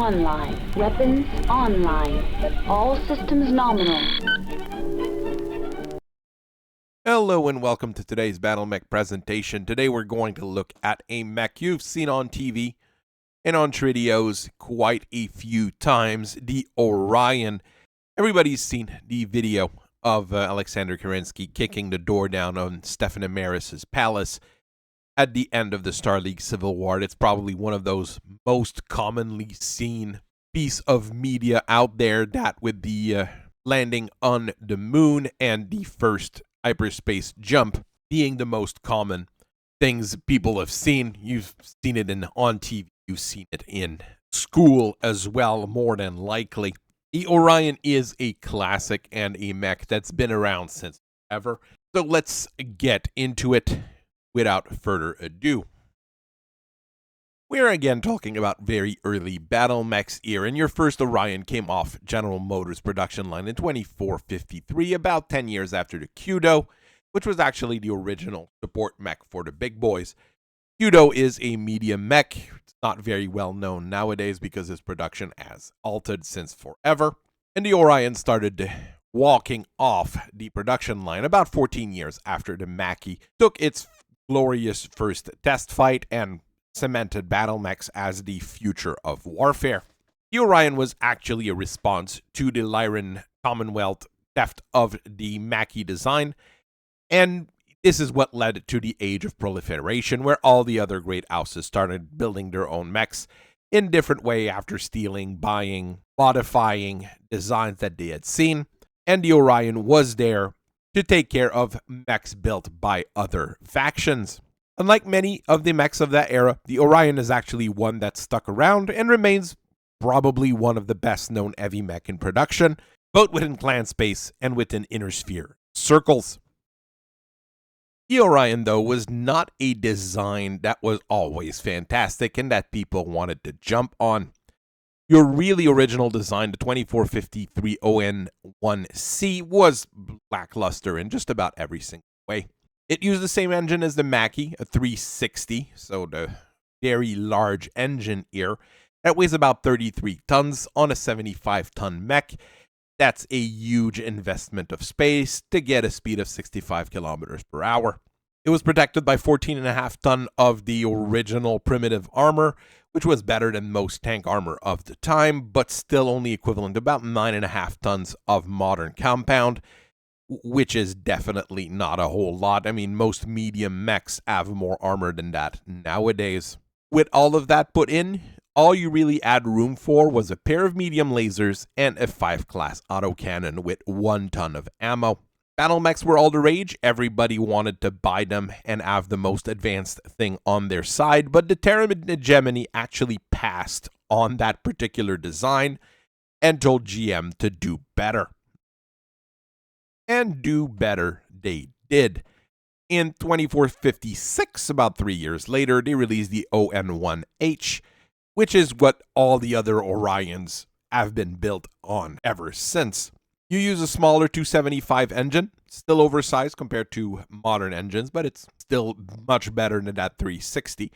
online. Weapons online. All systems nominal. Hello and welcome to today's Battlemech presentation. Today we're going to look at a mech you've seen on TV and on videos quite a few times, the Orion. Everybody's seen the video of Alexander Kerensky kicking the door down on Stefan Amaris' palace at the end of the Star League Civil War. It's probably one of those most commonly seen piece of media out there, that with the landing on the moon and the first hyperspace jump being the most common things people have seen. You've seen it on TV, you've seen it in school as well, more than likely. The Orion is a classic and a mech that's been around since ever. So let's get into it without further ado. We're again talking about very early battle mechs here, and your first Orion came off General Motors production line in 2453, about 10 years after the Kudo, which was actually the original support mech for the big boys. Kudo is a medium mech. It's not very well known nowadays because its production has altered since forever, and the Orion started walking off the production line about 14 years after the Mackie took its glorious first test fight and cemented battle mechs as the future of warfare. The Orion was actually a response to the Lyran Commonwealth theft of the Mackie design, and this is what led to the Age of Proliferation, where all the other great houses started building their own mechs in different way after stealing, buying, modifying designs that they had seen, and the Orion was there to take care of mechs built by other factions. Unlike many of the mechs of that era, the Orion is actually one that stuck around and remains probably one of the best known heavy mech in production, both within clan space and within inner sphere circles. The Orion, though, was not a design that was always fantastic and that people wanted to jump on. Your really original design, the 2453 ON1C, was lackluster in just about every single way. It used the same engine as the Mackie, a 360, so the very large engine here, that weighs about 33 tons on a 75-ton mech. That's a huge investment of space to get a speed of 65 kilometers per hour. It was protected by 14.5 tons of the original primitive armor, which was better than most tank armor of the time, but still only equivalent to about 9.5 tons of modern compound, which is definitely not a whole lot. I mean, most medium mechs have more armor than that nowadays. With all of that put in, all you really had room for was a pair of medium lasers and a 5-class autocannon with 1 ton of ammo. Battle mechs were all the rage. Everybody wanted to buy them and have the most advanced thing on their side, but the Terran hegemony actually passed on that particular design and told GM to do better. And do better they did. In 2456, about 3 years later, they released the ON1H, which is what all the other Orions have been built on ever since. You use a smaller 275 engine, still oversized compared to modern engines, but it's still much better than that 360.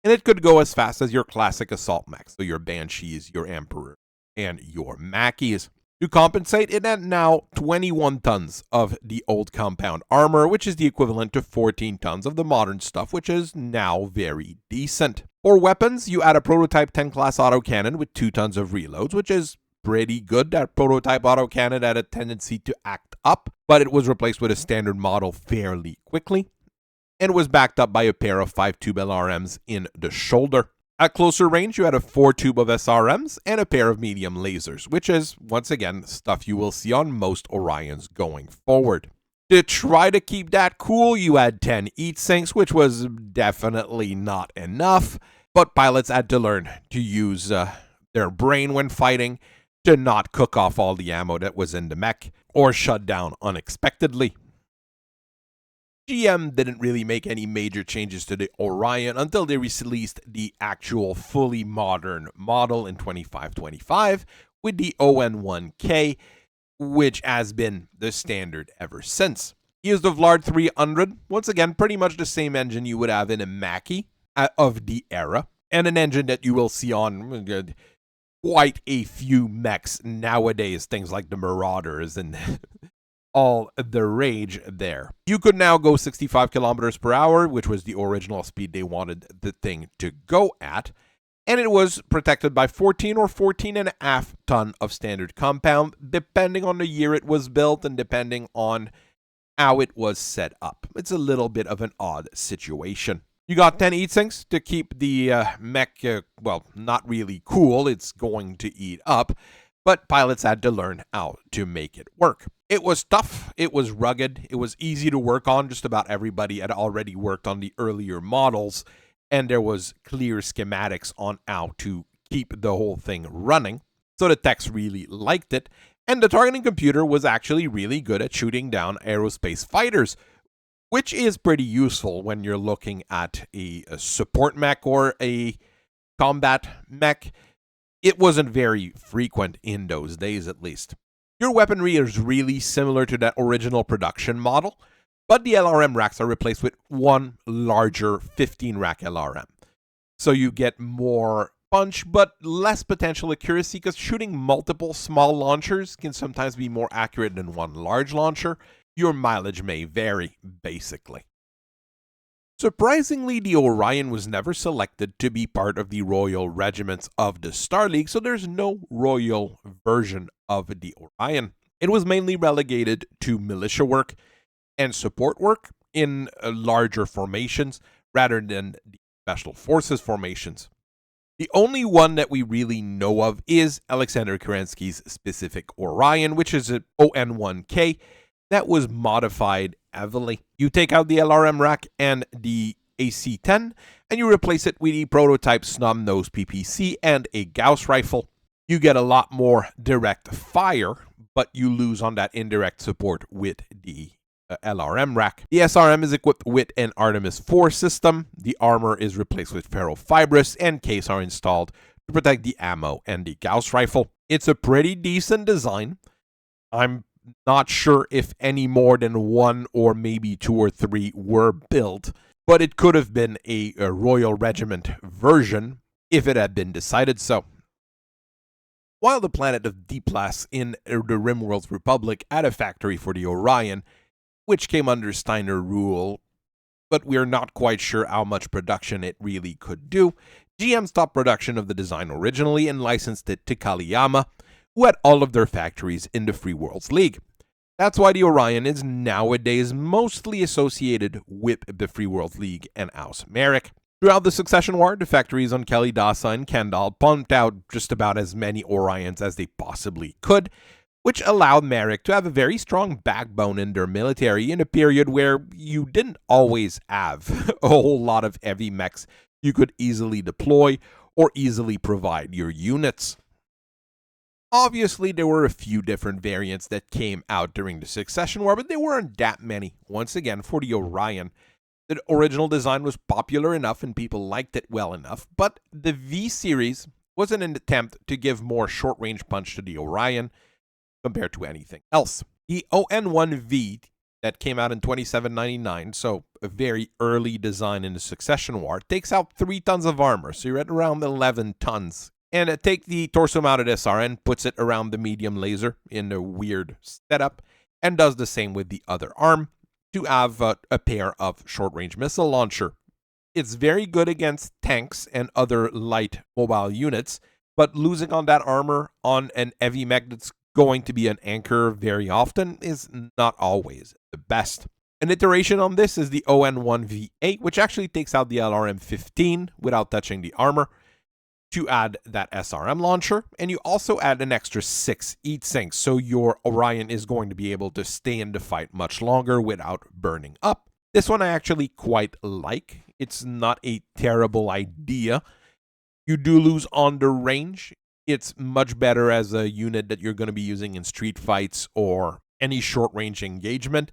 And it could go as fast as your classic assault mechs, so your Banshees, your Emperor, and your Mackies. To compensate, it had now 21 tons of the old compound armor, which is the equivalent to 14 tons of the modern stuff, which is now very decent. For weapons, you add a prototype 10-class autocannon with 2 tons of reloads, which is pretty good. That prototype autocannon had a tendency to act up, but it was replaced with a standard model fairly quickly, and was backed up by a pair of 5-tube LRMs in the shoulder. At closer range, you had a 4-tube of SRMs and a pair of medium lasers, which is, once again, stuff you will see on most Orions going forward. To try to keep that cool, you had 10 heat sinks, which was definitely not enough, but pilots had to learn to use their brain when fighting to not cook off all the ammo that was in the mech or shut down unexpectedly. GM didn't really make any major changes to the Orion until they released the actual fully modern model in 2525 with the ON1K, which has been the standard ever since. Used the Vlad 300, once again pretty much the same engine you would have in a Mackie of the era, and an engine that you will see on quite a few mechs nowadays, things like the Marauders and all the rage there. You could now go 65 kilometers per hour, which was the original speed they wanted the thing to go at, and it was protected by 14 or 14.5 ton of standard compound, depending on the year it was built and depending on how it was set up. It's a little bit of an odd situation. You got 10 heat sinks to keep the mech, well, not really cool. It's going to eat up, but pilots had to learn how to make it work. It was tough, it was rugged, it was easy to work on. Just about everybody had already worked on the earlier models, and there was clear schematics on how to keep the whole thing running. So the techs really liked it, and the targeting computer was actually really good at shooting down aerospace fighters, which is pretty useful when you're looking at a support mech or a combat mech. It wasn't very frequent in those days, at least. Your weaponry is really similar to that original production model, but the LRM racks are replaced with one larger 15-rack LRM. So you get more punch, but less potential accuracy, because shooting multiple small launchers can sometimes be more accurate than one large launcher. Your mileage may vary, basically. Surprisingly, the Orion was never selected to be part of the Royal Regiments of the Star League, so there's no Royal version of the Orion. It was mainly relegated to militia work and support work in larger formations rather than the Special Forces formations. The only one that we really know of is Alexander Kerensky's specific Orion, which is an ON-1K that was modified heavily. You take out the LRM rack and the AC-10, and you replace it with the prototype snub-nose PPC and a Gauss rifle. You get a lot more direct fire, but you lose on that indirect support with the LRM rack. The SRM is equipped with an Artemis 4 system. The armor is replaced with ferrofibrous, and case are installed to protect the ammo and the Gauss rifle. It's a pretty decent design. I'm not sure if any more than one or maybe two or three were built, but it could have been a Royal Regiment version if it had been decided so. While the planet of Diplas in the Rimworld's Republic had a factory for the Orion, which came under Steiner rule, but we're not quite sure how much production it really could do, GM stopped production of the design originally and licensed it to Cama, who had all of their factories in the Free Worlds League. That's why the Orion is nowadays mostly associated with the Free Worlds League and House Merrick. Throughout the Succession War, the factories on Kalidasa and Kendall pumped out just about as many Orions as they possibly could, which allowed Merrick to have a very strong backbone in their military in a period where you didn't always have a whole lot of heavy mechs you could easily deploy or easily provide your units. Obviously, there were a few different variants that came out during the Succession War, but there weren't that many. Once again, for the Orion, the original design was popular enough and people liked it well enough, but the V-Series was an attempt to give more short-range punch to the Orion compared to anything else. The ON-1V that came out in 2799, so a very early design in the Succession War, takes out 3 tons of armor, so you're at around 11 tons. And take the torso-mounted SRN, puts it around the medium laser in a weird setup, and does the same with the other arm to have a pair of short-range missile launcher. It's very good against tanks and other light mobile units, but losing on that armor on an heavy mech that's going to be an anchor very often is not always the best. An iteration on this is the ON-1V8, which actually takes out the LRM-15 without touching the armor, to add that SRM launcher, and you also add an extra 6 heat sinks, so your Orion is going to be able to stay in the fight much longer without burning up. This one I actually quite like. It's not a terrible idea. You do lose on the range. It's much better as a unit that you're going to be using in street fights or any short-range engagement,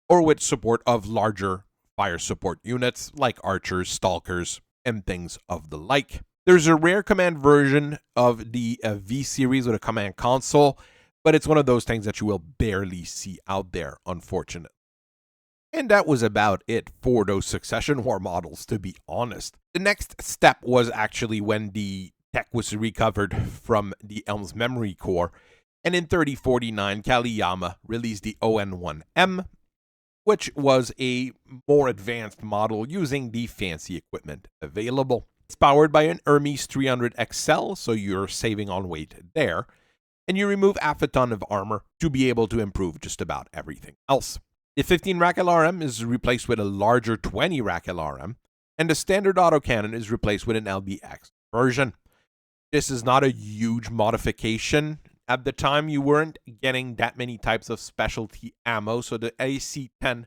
or with support of larger fire support units like archers, stalkers, and things of the like. There's a rare command version of the V-Series with a command console, but it's one of those things that you will barely see out there, unfortunately. And that was about it for those Succession War models, to be honest. The next step was actually when the tech was recovered from the Elm's memory core, and in 3049, Kaliyama released the ON1M, which was a more advanced model using the fancy equipment available. It's powered by an Hermes 300 XL, so you're saving on weight there, and you remove half a ton of armor to be able to improve just about everything else. The 15 rack LRM is replaced with a larger 20 rack LRM, and the standard autocannon is replaced with an LBX version. This is not a huge modification. At the time, you weren't getting that many types of specialty ammo, so the AC-10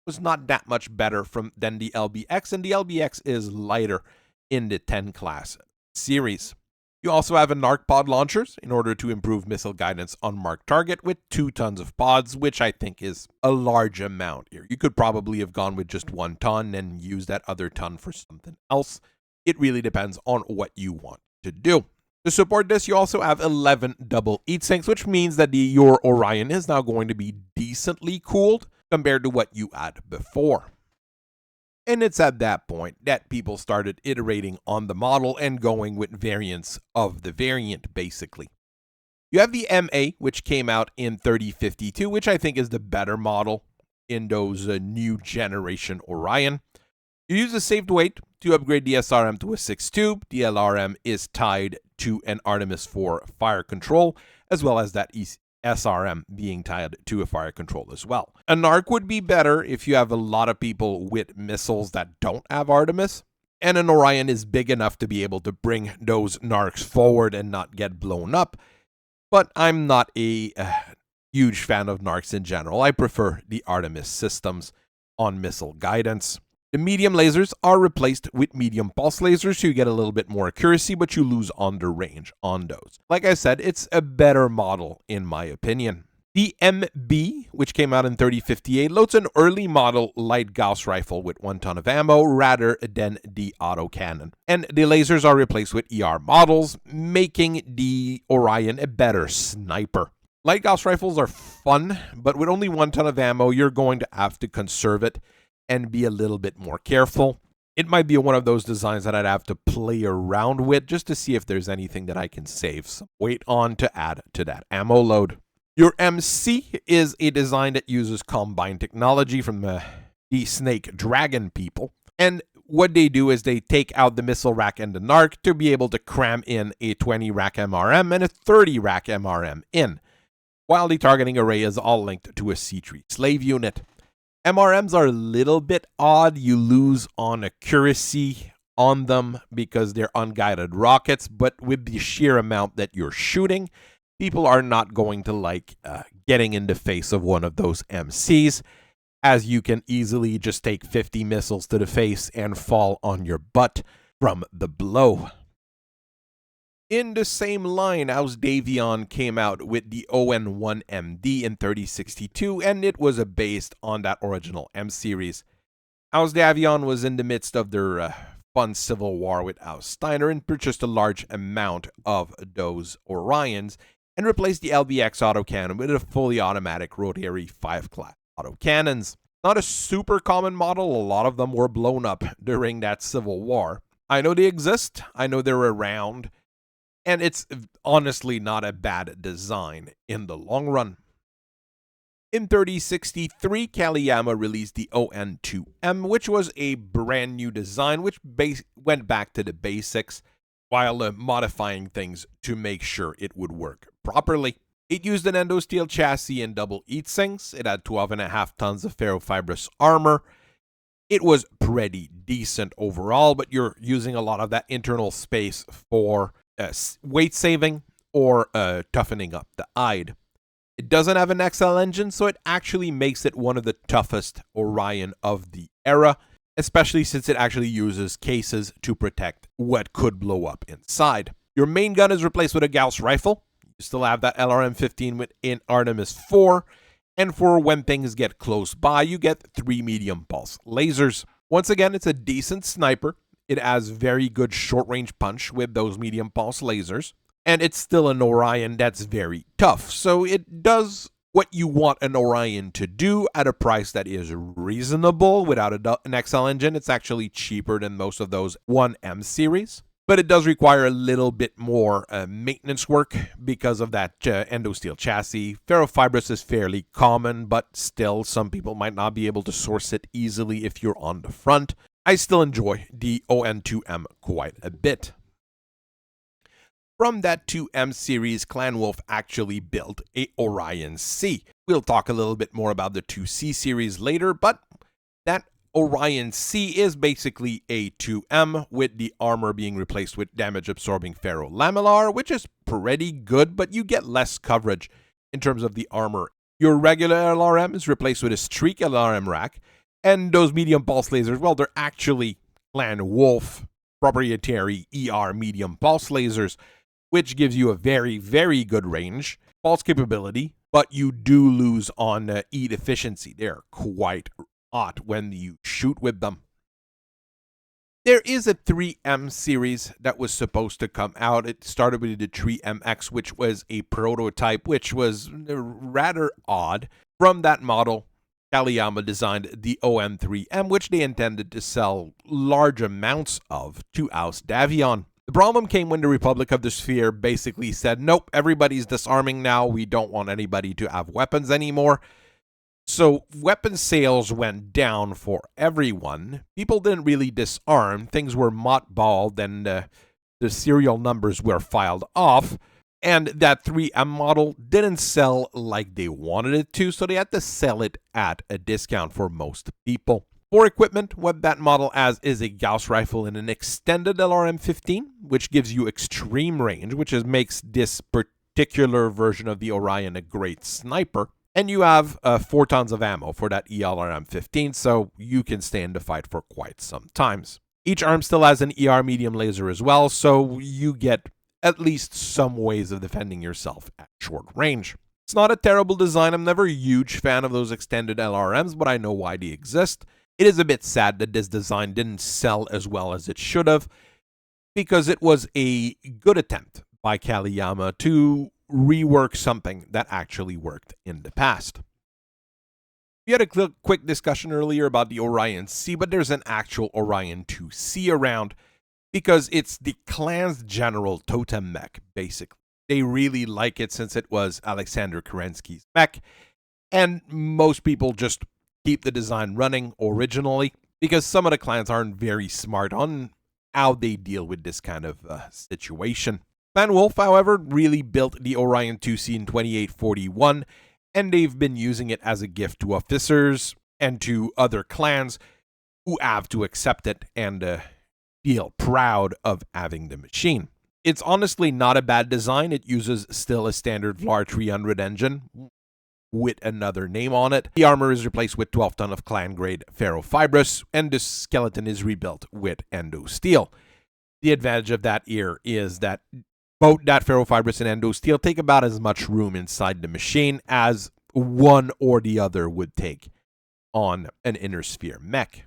was not that much better than the LBX, and the LBX is lighter in the 10 class series. You also have a NARC pod launchers in order to improve missile guidance on marked target with 2 tons of pods, which I think is a large amount here. You could probably have gone with just 1 ton and use that other ton for something else. It really depends on what you want to do. To support this, you also have 11 double heat sinks, which means that your Orion is now going to be decently cooled compared to what you had before. And it's at that point that people started iterating on the model and going with variants of the variant, basically. You have the MA, which came out in 3052, which I think is the better model in those new generation Orion. You use a saved weight to upgrade the SRM to a 6-tube. The LRM is tied to an Artemis 4 fire control, as well as that SRM being tied to a fire control as well. A NARC would be better if you have a lot of people with missiles that don't have Artemis, and an Orion is big enough to be able to bring those NARCs forward and not get blown up. But I'm not a huge fan of NARCs in general. I prefer the Artemis systems on missile guidance. The medium lasers are replaced with medium pulse lasers, so you get a little bit more accuracy, but you lose on the range on those. Like I said, it's a better model in my opinion. The MB, which came out in 3058, loads an early model light Gauss rifle with 1 ton of ammo rather than the autocannon. And the lasers are replaced with ER models, making the Orion a better sniper. Light Gauss rifles are fun, but with only 1 ton of ammo, you're going to have to conserve it and be a little bit more careful. It might be one of those designs that I'd have to play around with just to see if there's anything that I can save some weight on to add to that ammo load. Your MC is a design that uses combined technology from the Snake Dragon people. And what they do is they take out the missile rack and the NARC to be able to cram in a 20 rack MRM and a 30 rack MRM in, while the targeting array is all linked to a C3 slave unit. MRMs are a little bit odd. You lose on accuracy on them because they're unguided rockets, but with the sheer amount that you're shooting, people are not going to like getting in the face of one of those MCs, as you can easily just take 50 missiles to the face and fall on your butt from the blow. In the same line, Davon came out with the ON1MD in 3062, and it was based on that original M series. Davon was in the midst of their fun civil war with Steiner and purchased a large amount of those Orions and replaced the LBX autocannon with a fully automatic rotary 5-class autocannons. Not a super common model, a lot of them were blown up during that civil war. I know they exist, I know they're around, and it's honestly not a bad design in the long run. In 3063, Kaliyama released the ON2M, which was a brand new design which went back to the basics while modifying things to make sure it would work properly. It used an endosteel chassis and double heat sinks. It had 12.5 tons of ferrofibrous armor. It was pretty decent overall, but you're using a lot of that internal space for weight saving or toughening up the hide. It doesn't have an XL engine, so it actually makes it one of the toughest Orion of the era, especially since it actually uses cases to protect what could blow up inside. Your main gun is replaced with a Gauss rifle. You still have that LRM-15 within Artemis 4, and for when things get close by, you get 3 medium pulse lasers. Once again, it's a decent sniper. It has very good short-range punch with those medium pulse lasers, and it's still an Orion that's very tough, so it does what you want an Orion to do at a price that is reasonable. Without an XL engine, it's actually cheaper than most of those 1M series. but it does require a little bit more maintenance work because of that endosteel chassis. Ferrofibrous is fairly common, but still some people might not be able to source it easily if you're on the front. I still enjoy the ON2M quite a bit. From that 2M series, Clan Wolf actually built a Orion C. We'll talk a little bit more about the 2C series later, but that Orion C is basically a 2M, with the armor being replaced with damage-absorbing ferrolamellar, which is pretty good, but you get less coverage in terms of the armor. Your regular LRM is replaced with a Streak LRM rack, and those medium pulse lasers, well, they're actually Clan Wolf proprietary ER medium pulse lasers, which gives you a very, very good range, pulse capability, but you do lose on EAT efficiency. They're quite hot when you shoot with them. There is a 3M series that was supposed to come out. It started with the 3MX, which was a prototype, which was rather odd. From that model, Cama designed the OM3M, which they intended to sell large amounts of to oust Davon. The problem came when the Republic of the Sphere basically said, nope, everybody's disarming now. We don't want anybody to have weapons anymore. So weapon sales went down for everyone. People didn't really disarm. Things were mothballed and the serial numbers were filed off. And that 3M model didn't sell like they wanted it to, so they had to sell it at a discount for most people. For equipment, what that model has is a Gauss rifle and an extended LRM-15, which gives you extreme range, which makes this particular version of the Orion a great sniper. And you have 4 tons of ammo for that ELRM-15, so you can stay in the fight for quite some times. Each arm still has an ER medium laser as well, so you get at least some ways of defending yourself at short range. It's not a terrible design. I'm never a huge fan of those extended LRMs, but I know why they exist. It is a bit sad that this design didn't sell as well as it should have, because it was a good attempt by Cama to rework something that actually worked in the past. We had a quick discussion earlier about the Orion C, but there's an actual Orion 2C around, because it's the clan's general totem mech, basically. They really like it since it was Alexander Kerensky's mech, and most people just keep the design running originally, because some of the clans aren't very smart on how they deal with this kind of situation. Clan Wolf, however, really built the Orion 2C in 2841, and they've been using it as a gift to officers and to other clans who have to accept it and feel proud of having the machine. It's honestly not a bad design. It uses still a standard VLAR 300 engine with another name on it. The armor is replaced with 12 ton of clan-grade ferrofibrous, and the skeleton is rebuilt with endosteel. The advantage of that here is that both that ferrofibrous and endosteel take about as much room inside the machine as one or the other would take on an inner sphere mech.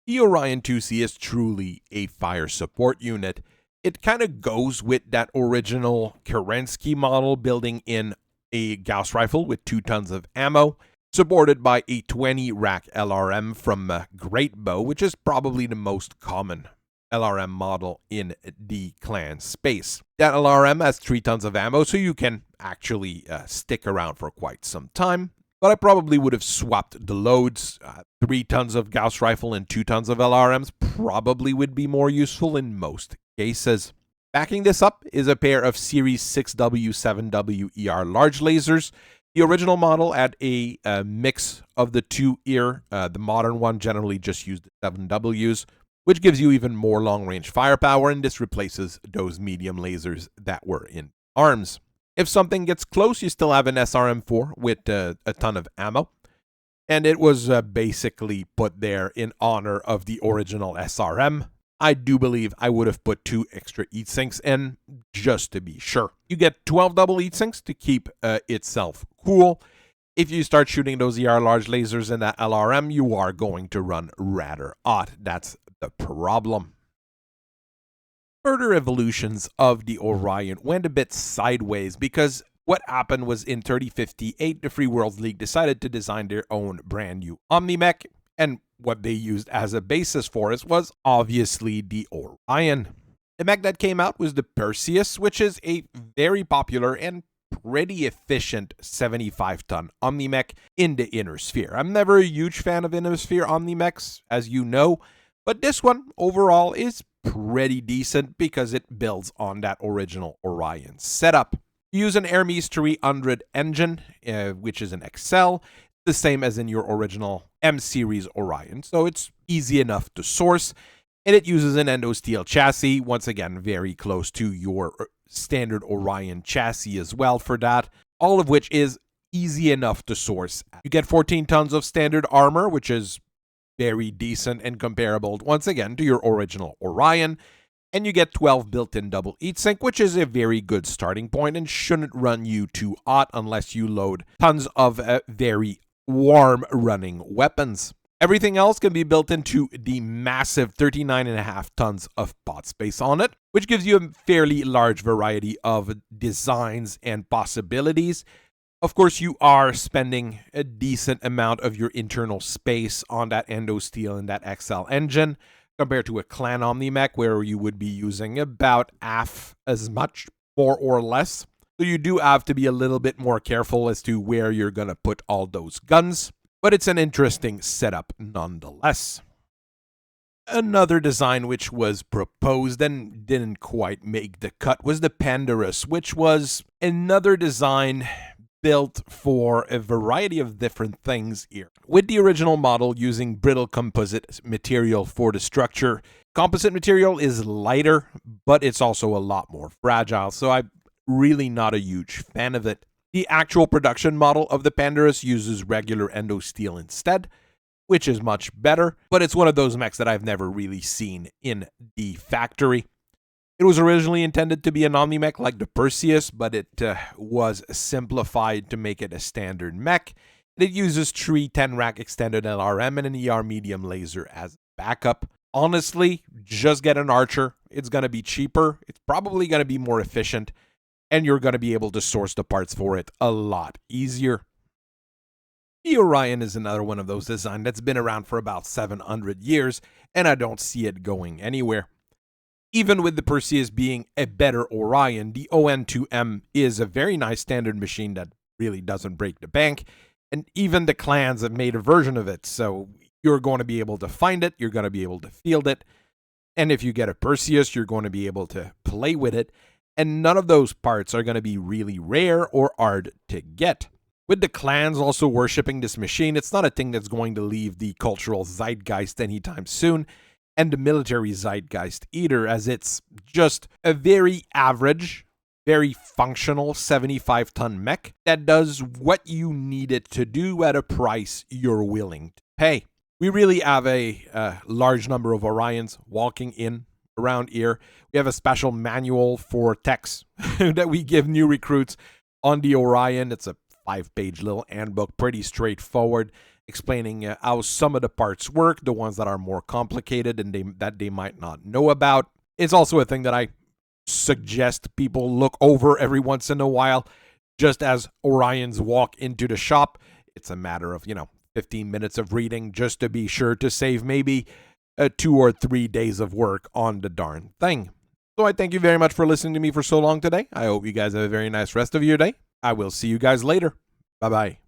The Orion 2C is truly a fire support unit. It kind of goes with that original Kerensky model, building in a Gauss rifle with 2 tons of ammo, supported by a 20 rack LRM from Great Bow, which is probably the most common LRM model in the clan space. That LRM has 3 tons of ammo, so you can actually stick around for quite some time. But I probably would have swapped the loads. 3 tons of Gauss rifle and 2 tons of LRMs probably would be more useful in most cases. Backing this up is a pair of Series 6W, 7W ER large lasers. The original model had a mix of the two here. The modern one generally just used the 7Ws, which gives you even more long-range firepower, and this replaces those medium lasers that were in arms. If something gets close, you still have an SRM-4 with a ton of ammo, and it was basically put there in honor of the original SRM. I do believe I would have put 2 extra heat sinks in, just to be sure. You get 12 double heat sinks to keep itself cool. If you start shooting those ER large lasers in that LRM, you are going to run rather hot. That's the problem. Further evolutions of the Orion went a bit sideways, because what happened was in 3058, the Free Worlds League decided to design their own brand new Omni-Mech, and what they used as a basis for it was obviously the Orion. The mech that came out was the Pereus, which is a very popular and pretty efficient 75-ton Omni-Mech in the Inner Sphere. I'm never a huge fan of Inner Sphere Omni-Mechs, as you know, but this one overall is pretty decent because it builds on that original Orion setup. You use an Hermes 300 engine, which is an XL, the same as in your original M-Series Orion, so it's easy enough to source, and it uses an endosteel chassis, once again very close to your standard Orion chassis as well for that, all of which is easy enough to source. You get 14 tons of standard armor, which is very decent and comparable once again to your original Orion, and you get 12 built-in double heatsink, which is a very good starting point and shouldn't run you too hot unless you load tons of very warm running weapons. Everything else can be built into the massive 39.5 tons of pod space on it, which gives you a fairly large variety of designs and possibilities. Of course, you are spending a decent amount of your internal space on that endosteel and that XL engine compared to a Clan Omni-Mech where you would be using about half as much, more or less. So you do have to be a little bit more careful as to where you're going to put all those guns. But it's an interesting setup nonetheless. Another design which was proposed and didn't quite make the cut was the Panderas, which was another design built for a variety of different things here. With the original model using brittle composite material for the structure, composite material is lighter, but it's also a lot more fragile, so I'm really not a huge fan of it. The actual production model of the Panderas uses regular endosteel instead, which is much better, but it's one of those mechs that I've never really seen in the factory. It was originally intended to be an Omni-Mech like the Pereus, but it was simplified to make it a standard mech. It uses 3 10-rack extended LRM and an ER medium laser as backup. Honestly, just get an Archer. It's going to be cheaper. It's probably going to be more efficient, and you're going to be able to source the parts for it a lot easier. The Orion is another one of those designs that's been around for about 700 years, and I don't see it going anywhere. Even with the Pereus being a better Orion, the ON2M is a very nice standard machine that really doesn't break the bank, and even the clans have made a version of it, so you're going to be able to find it, you're going to be able to field it, and if you get a Pereus, you're going to be able to play with it, and none of those parts are going to be really rare or hard to get. With the clans also worshipping this machine, it's not a thing that's going to leave the cultural zeitgeist anytime soon, and the military zeitgeist either, as it's just a very average, very functional 75-ton mech that does what you need it to do at a price you're willing to pay. We really have a large number of Orions walking in around here. We have a special manual for techs that we give new recruits on the Orion. It's a 5-page little handbook, pretty straightforward, explaining how some of the parts work, the ones that are more complicated and that they might not know about. It's also a thing that I suggest people look over every once in a while, just as Orions walk into the shop. It's a matter of, 15 minutes of reading just to be sure to save maybe 2 or 3 days of work on the darn thing. So I thank you very much for listening to me for so long today. I hope you guys have a very nice rest of your day. I will see you guys later. Bye-bye.